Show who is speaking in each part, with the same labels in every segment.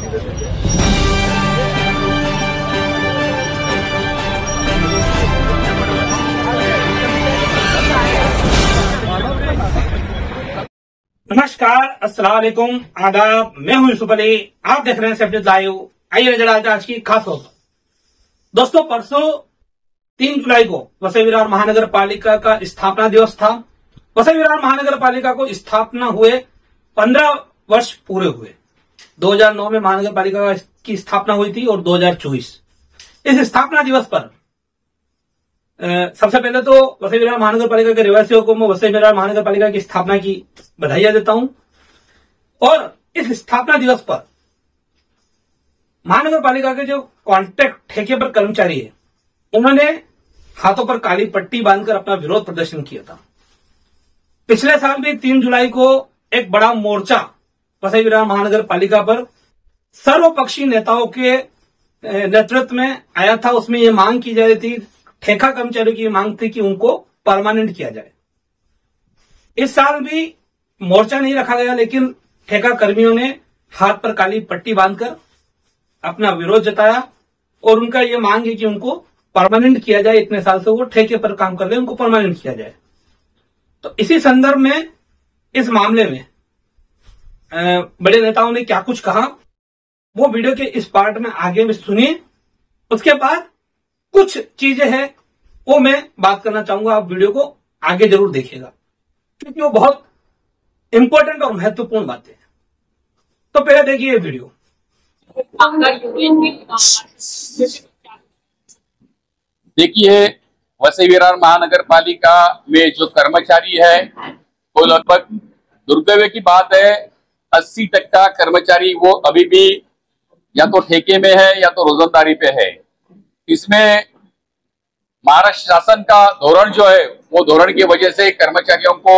Speaker 1: नमस्कार, अस्सलाम वालेकुम, आदाब। मैं हूं यूसुफ अली, आप देख रहे हैं सेफ न्यूज लाइव। आइए नजर डालते हैं आज की खास खबर। दोस्तों, परसों 3 जुलाई को वसई विरार महानगर पालिका का स्थापना दिवस था। वसई विरार महानगर पालिका को स्थापना हुए 15 वर्ष पूरे हुए। 2009 में महानगर पालिका की स्थापना हुई थी और 2024 इस स्थापना दिवस पर सबसे पहले तो वसई विरार महानगर पालिका के निवासियों को मैं वसई विरार महानगर पालिका की स्थापना की बधाइयां देता हूं। और इस स्थापना दिवस पर महानगर पालिका के जो कॉन्ट्रैक्ट ठेके पर कर्मचारी है, उन्होंने हाथों पर काली पट्टी बांधकर अपना विरोध प्रदर्शन किया था। पिछले साल भी 3 जुलाई को एक बड़ा मोर्चा वसई विरार महानगर पालिका पर सर्वपक्षीय नेताओं के नेतृत्व में आया था। उसमें यह मांग की जा रही थी, ठेका कर्मचारियों की मांग थी कि उनको परमानेंट किया जाए। इस साल भी मोर्चा नहीं रखा गया, लेकिन ठेका कर्मियों ने हाथ पर काली पट्टी बांधकर अपना विरोध जताया और उनका यह मांग है कि उनको परमानेंट किया जाए। इतने साल से वो ठेके पर काम कर रहे हैं, उनको परमानेंट किया जाए। तो इसी संदर्भ में इस मामले में बड़े नेताओं ने क्या कुछ कहा, वो वीडियो के इस पार्ट में आगे में सुनिए। उसके बाद कुछ चीजें हैं वो मैं बात करना चाहूंगा, आप वीडियो को आगे जरूर देखिएगा क्योंकि वो बहुत इंपॉर्टेंट और महत्वपूर्ण बातें हैं। तो पहले देखिए ये वीडियो।
Speaker 2: देखिए, वसई विरार महानगर पालिका में जो कर्मचारी है वो लगभग दुर्दैव की बात है 80% कर्मचारी वो अभी भी या तो ठेके में है या तो रोजंदारी पे है। इसमें महाराष्ट्र शासन का धोरण जो है वो धोरण की वजह से कर्मचारियों को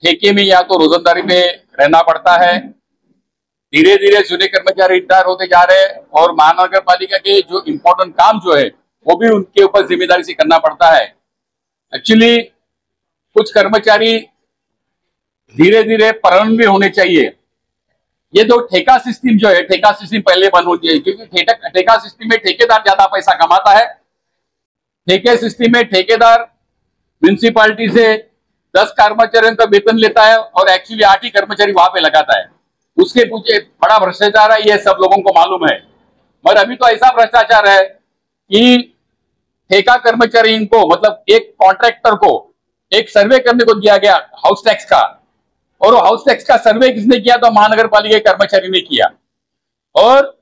Speaker 2: ठेके में या तो रोजंदारी में रहना पड़ता है। धीरे धीरे जूने कर्मचारी रिटायर होते जा रहे हैं और महानगर पालिका के जो इम्पोर्टेंट काम जो है वो भी उनके ऊपर जिम्मेदारी से करना पड़ता है। एक्चुअली कुछ कर्मचारी धीरे धीरे परमानेंट भी होने चाहिए। ये जो ठेका सिस्टम जो है, ठेका सिस्टम पहले बंद होनी चाहिए क्योंकि ठेका सिस्टम में ठेकेदार ज्यादा पैसा कमाता है। ठेके सिस्टम में ठेकेदार म्युनिसिपालिटी से 10 कर्मचारियों का वेतन लेता है और एक्चुअली 8 ही कर्मचारी वहां पे लगाता है। उसके पीछे बड़ा भ्रष्टाचार है, ये सब लोगों को मालूम है। मगर अभी तो ऐसा भ्रष्टाचार है कि ठेका कर्मचारी इनको मतलब एक कॉन्ट्रैक्टर को एक सर्वे करने को दिया गया हाउस टैक्स का, और हाउस टैक्स का सर्वे किसने किया? तो महानगर पालिका के कर्मचारी ने किया और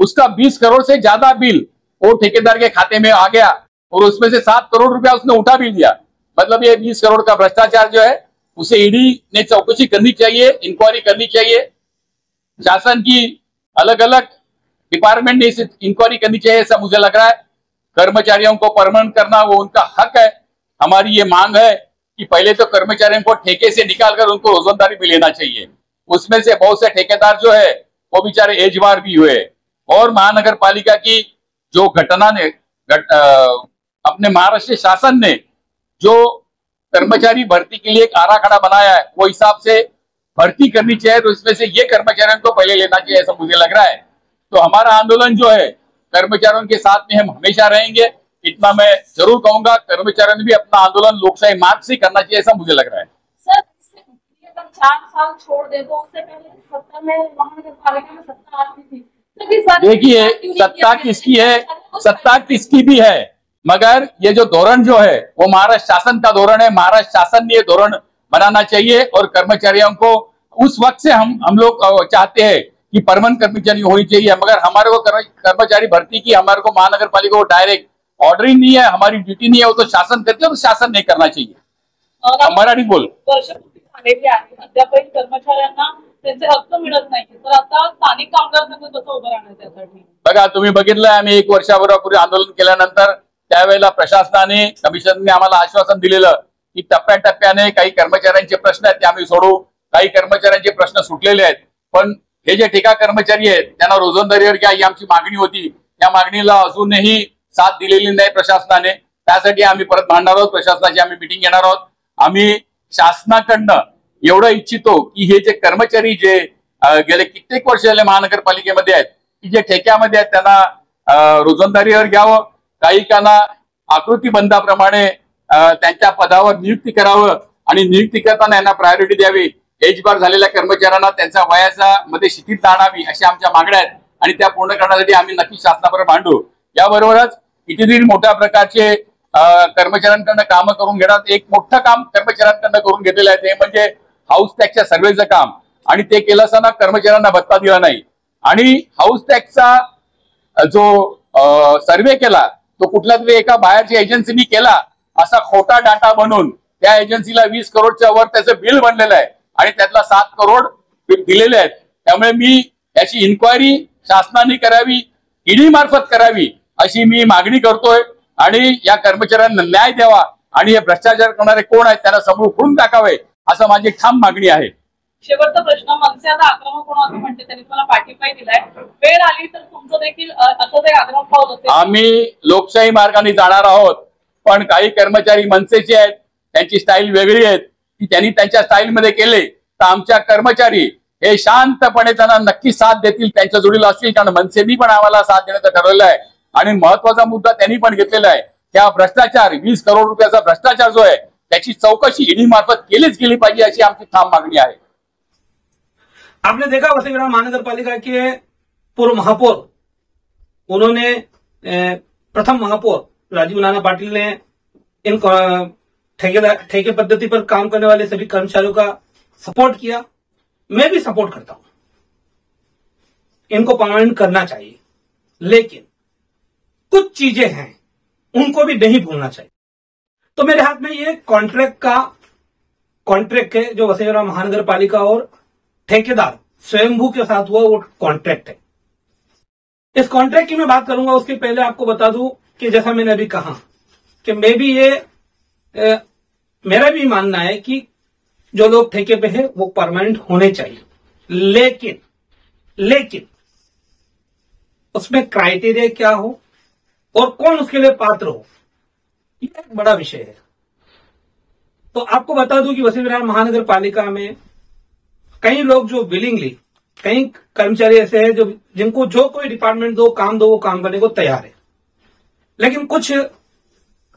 Speaker 2: उसका 20 करोड़ से ज्यादा बिल वो ठेकेदार के खाते में आ गया और उसमें से 7 करोड़ रुपया उसने उठा भी लिया। मतलब ये 20 करोड़ का भ्रष्टाचार जो है उसे ईडी ने चौकसी करनी चाहिए, इंक्वायरी करनी चाहिए। शासन की अलग अलग डिपार्टमेंट ने इसे इंक्वायरी करनी चाहिए, ऐसा मुझे लग रहा है। कर्मचारियों को परमानेंट करना वो उनका हक है। हमारी ये मांग है कि पहले तो कर्मचारियों को ठेके से निकालकर उनको रोजंदारी भी लेना चाहिए। उसमें से बहुत से ठेकेदार जो है वो बेचारे एजबार भी हुए और महानगर पालिका की जो घटना ने अपने महाराष्ट्र शासन ने जो कर्मचारी भर्ती के लिए एक आराखड़ा बनाया है वो हिसाब से भर्ती करनी चाहिए। तो इसमें से ये कर्मचारियों को पहले लेना चाहिए, ऐसा मुझे लग रहा है। तो हमारा आंदोलन जो है कर्मचारियों के साथ में हम हमेशा रहेंगे, इतना मैं जरूर कहूंगा। कर्मचारियों ने भी अपना आंदोलन लोकशाही मार्ग से करना चाहिए, ऐसा मुझे लग रहा है।
Speaker 3: सर, 4 साल छोड़ दे तो उससे पहले सत्ता में महानगर पालिका में सत्ता आती थी।
Speaker 2: देखिए, सत्ता किसकी है, सत्ता किसकी भी है, मगर ये जो धोरण जो है वो महाराष्ट्र शासन का धोरण है। महाराष्ट्र शासन ने ये धोरण बनाना चाहिए और कर्मचारियों को उस वक्त से हम लोग चाहते हैं कि परमानेंट कर्मचारी होनी चाहिए। मगर हमारे को कर्मचारी भर्ती की हमारे को महानगर पालिका को डायरेक्ट ऑर्डरिंग नहीं है, हमारी ड्यूटी नहीं है, वो तो शासन करते हैं, तो शासन नहीं करना चाहिए। हमारा नहीं बोल
Speaker 3: अद्यापही कर्मचाऱ्यांना त्यांचे हक्क मिळत नाही, तर आता स्थानिक कामगार संघ कसं उभं राहणार त्यासाठी?
Speaker 2: बघा, तुम्ही बघितलं, आम्ही 1 वर्षापूर्वी आंदोलन केल्यानंतर त्यावेळेला प्रशासनाने कमिशनने आम्हाला आश्वासन दिलेलं की टप्प्याटप्प्याने काही कर्मचाऱ्यांचे प्रश्न आहेत ते आम्ही सोडू, काही कर्मचाऱ्यांचे प्रश्न सुटलेले आहेत। पण हे जे ठेका कर्मचारी आहेत त्यांना रोजंदारीवर घ्या ही आमची मागणी होती। या मागणीला अजूनही साथ दिलेली नाही प्रशासनाने। त्यासाठी आम्ही परत भांडणार आहोत, प्रशासनाची आम्ही मीटिंग घेणार आहोत। आम्ही शासनाकडनं एवढं इच्छितो की हे जे कर्मचारी जे गेले कित्येक वर्ष झाले महानगरपालिकेमध्ये आहेत की जे ठेक्यामध्ये आहेत त्यांना रोजंदारीवर घ्यावं, काही काना आकृतीबंधाप्रमाणे त्यांच्या पदावर नियुक्ती करावं आणि नियुक्ती करताना यांना प्रायोरिटी द्यावी. एज बार झालेल्या कर्मचाऱ्यांना त्यांच्या वयाच्या मध्ये शिथिलता आणावी अशा आमच्या मागण्या आहेत आणि त्या पूर्ण करण्यासाठी आम्ही नक्की शासनाबरोबर मांडू. याबरोबरच कितीतरी मोठ्या प्रकारचे कर्मचाऱ्यांकडनं कामं करून घेणार. एक मोठं काम कर्मचाऱ्यांकडनं करून घेतलेलं आहे ते म्हणजे हाऊस टॅक्सच्या सर्व्हेचं काम, आणि ते केलं असताना कर्मचाऱ्यांना भत्ता दिला नाही. आणि हाऊस टॅक्सचा जो सर्व्हे केला तो कुठल्या तरी एका बाहेरच्या एजन्सीनी केला असा खोटा डाटा बनवून त्या एजन्सीला 20 करोडच्या वर त्याचं बिल बनलेलं आहे आणि त्यातला 7 करोड दिलेले आहेत. त्यामुळे मी याची इन्क्वायरी शासनाने करावी, ईडी मार्फत करावी अशी मी मागणी करतोय आणि या कर्मचाऱ्यांना न्याय द्यावा आणि हे भ्रष्टाचार करणारे कोण आहेत त्यांना समोर उखडून टाकावे असं माझी ठाम मागणी आहे.
Speaker 3: शेवटचा प्रश्न, मनसे आता आक्रमक होणं असं म्हणते, त्यांनी तुम्हाला पाठिंबा दिलाय, वेळ आली तर तुमचं देखील असंच एक आक्रमक पाऊल असेल?
Speaker 2: आम्ही लोकशाही मार्गाने जाणार आहोत, पण काही कर्मचारी मनसेचे आहेत, त्यांची स्टाईल वेगळी आहे, की त्यांनी त्यांच्या स्टाईलमध्ये केले तर आमच्या कर्मचारी हे शांतपणे त्यांना नक्की साथ देतील, त्यांच्या जोडीला असतील. कारण मनसेनी पण आम्हाला साथ देण्याचं ठरवलं आहे आणि महत्वाचा मुद्दा त्यांनी पण घेतलेला आहे. त्या भ्रष्टाचार 20 करोड रुपयाचा भ्रष्टाचार जो आहे त्याची चौकशी ईडी मार्फत केलीच गेली पाहिजे अशी आमची ठाम मागणी आहे.
Speaker 1: आपने देखा वसई विरार महानगर पालिका के पूर्व महापौर, उन्होंने प्रथम महापौर राजीव नाना पाटिल ने इन ठेके पद्धति पर काम करने वाले सभी कर्मचारियों का सपोर्ट किया. मैं भी सपोर्ट करता हूं, इनको परमानेंट करना चाहिए, लेकिन कुछ चीजें हैं उनको भी नहीं भूलना चाहिए. तो मेरे हाथ में ये कॉन्ट्रैक्ट है जो वसई विरार महानगर पालिका और ठेकेदार स्वयंभू के साथ हुआ वो कॉन्ट्रैक्ट है. इस कॉन्ट्रैक्ट की मैं बात करूंगा उसके पहले आपको बता दूं कि जैसा मैंने अभी कहा कि मैं भी मेरा भी मानना है कि जो लोग ठेके पे है वो परमानेंट होने चाहिए, लेकिन उसमें क्राइटेरिया क्या हो और कौन उसके लिए पात्र हो, ये एक बड़ा विषय है. तो आपको बता दूं कि वसई विरार महानगर पालिका में कई लोग जो विलिंगली, कई कर्मचारी ऐसे हैं जो जिनको जो कोई डिपार्टमेंट दो वो काम करने को तैयार है, लेकिन कुछ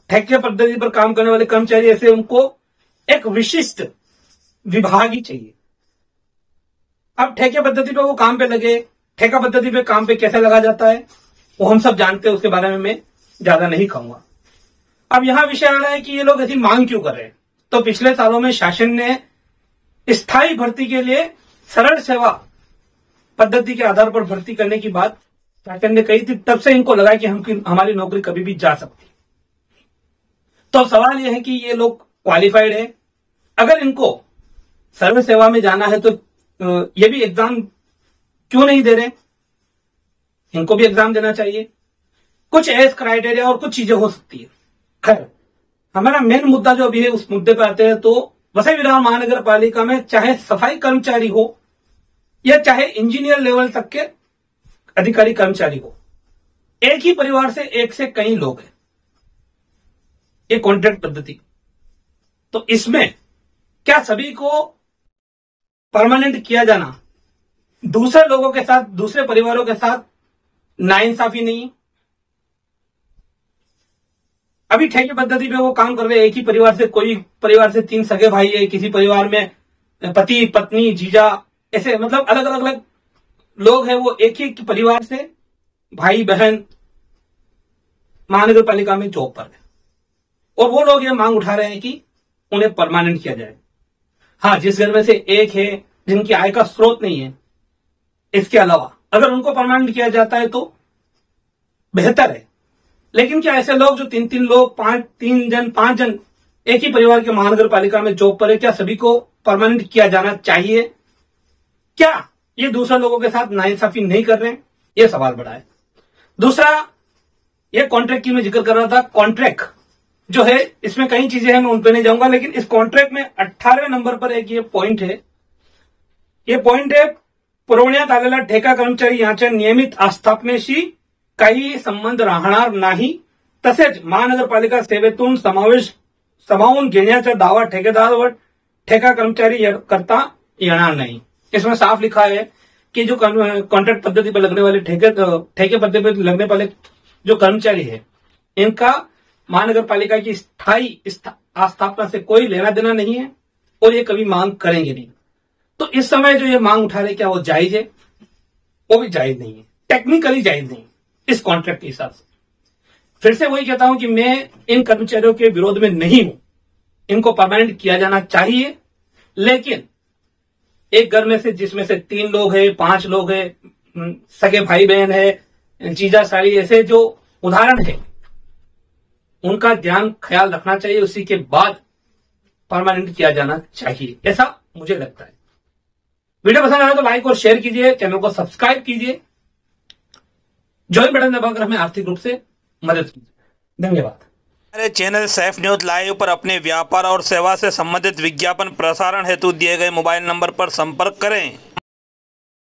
Speaker 1: ठेके पद्धति पर काम करने वाले कर्मचारी ऐसे उनको एक विशिष्ट विभाग ही चाहिए. अब ठेके पद्धति पे वो काम पे लगे, ठेका पद्धति पे काम पे कैसे लगा जाता है वो हम सब जानते हैं, उसके बारे में मैं ज्यादा नहीं कहूंगा. अब यहां विषय आ रहा है कि ये लोग ऐसी मांग क्यों कर रहे हैं. तो पिछले सालों में शासन ने स्थायी भर्ती के लिए सरल सेवा पद्धति के आधार पर भर्ती करने की बात शासन ने कही थी. तब से इनको लगा कि हमारी नौकरी कभी भी जा सकती. तो सवाल यह है कि ये लोग क्वालिफाइड है, अगर इनको सर्व सेवा में जाना है तो ये भी एग्जाम क्यों नहीं दे रहे, इनको भी एग्जाम देना चाहिए. कुछ एज क्राइटेरिया और कुछ चीजें हो सकती है. खैर, हमारा मेन मुद्दा जो अभी है उस मुद्दे पर आते हैं. तो वसई विरार महानगर पालिका में चाहे सफाई कर्मचारी हो या चाहे इंजीनियर लेवल तक के अधिकारी कर्मचारी हो, एक ही परिवार से एक से कई लोग हैं. ये कॉन्ट्रैक्ट पद्धति, तो इसमें क्या सभी को परमानेंट किया जाना दूसरे लोगों के साथ, दूसरे परिवारों के साथ नाइंसाफी नहीं? अभी ठेके पद्धति पे वो काम कर रहे हैं, एक ही परिवार से, कोई परिवार से 3 सगे भाई है, किसी परिवार में पति पत्नी जीजा, ऐसे मतलब अलग अलग लोग हैं, वो एक ही परिवार से भाई बहन महानगर पालिका में जॉब पर है, और वो लोग ये मांग उठा रहे हैं कि उन्हें परमानेंट किया जाए. हाँ, जिस घर में से एक है जिनकी आय का स्रोत नहीं है, इसके अलावा अगर उनको परमानेंट किया जाता है तो बेहतर है. लेकिन क्या ऐसे लोग जो 3 लोग, 5 जन एक ही परिवार के महानगर पालिका में जॉब पर है, क्या सभी को परमानेंट किया जाना चाहिए? क्या ये दूसरे लोगों के साथ नाइंसाफी नहीं कर रहे हैं? ये सवाल बड़ा है. दूसरा, ये कॉन्ट्रैक्ट की मैं जिक्र कर रहा था. कॉन्ट्रैक्ट जो है इसमें कई चीजें हैं, मैं उन पर नहीं जाऊंगा, लेकिन इस कॉन्ट्रैक्ट में 18वें नंबर पर एक ये पॉइंट है. ये पॉइंट है, पुरवण्यात आलेला ठेका कर्मचारी यांच्या नियमित आस्थापनेशी काही संबंध राहणार नाही, तसेच महानगरपालिका सेवेतून सामावून घेण्याचा दावा ठेकेदार व ठेका कर्मचारी करता येणार नाही. इसमें साफ लिखा है कि जो कॉन्ट्रैक्ट पद्धति पर लगने वाले ठेके पद्धति पर लगने वाले जो कर्मचारी है, इनका महानगर पालिका की स्थायी स्थापना से कोई लेना देना नहीं है और ये कभी मांग करेंगे नहीं। तो इस समय जो ये मांग उठा रहे, क्या वो जायज है? वो भी जायज नहीं है, टेक्निकली जायज नहीं इस कॉन्ट्रैक्ट के हिसाब से। फिर से वही कहता हूं कि मैं इन कर्मचारियों के विरोध में नहीं हूं, इनको परमानेंट किया जाना चाहिए, लेकिन एक घर में से जिसमें से 3 लोग है, 5 लोग है, सगे भाई बहन है, जीजा साली, ऐसे जो उदाहरण है, उनका ध्यान ख्याल रखना चाहिए, उसी के बाद परमानेंट किया जाना चाहिए, ऐसा मुझे लगता है। वीडियो पसंद आए तो लाइक और शेयर कीजिए, चैनल को सब्सक्राइब कीजिए, ज्वाइन बटन दबाकर हमें आर्थिक रूप से मदद कीजिए। धन्यवाद।
Speaker 4: हमारे चैनल सैफ न्यूज लाइव पर अपने व्यापार और सेवा से संबंधित विज्ञापन प्रसारण हेतु दिए गए मोबाइल नंबर पर संपर्क करें।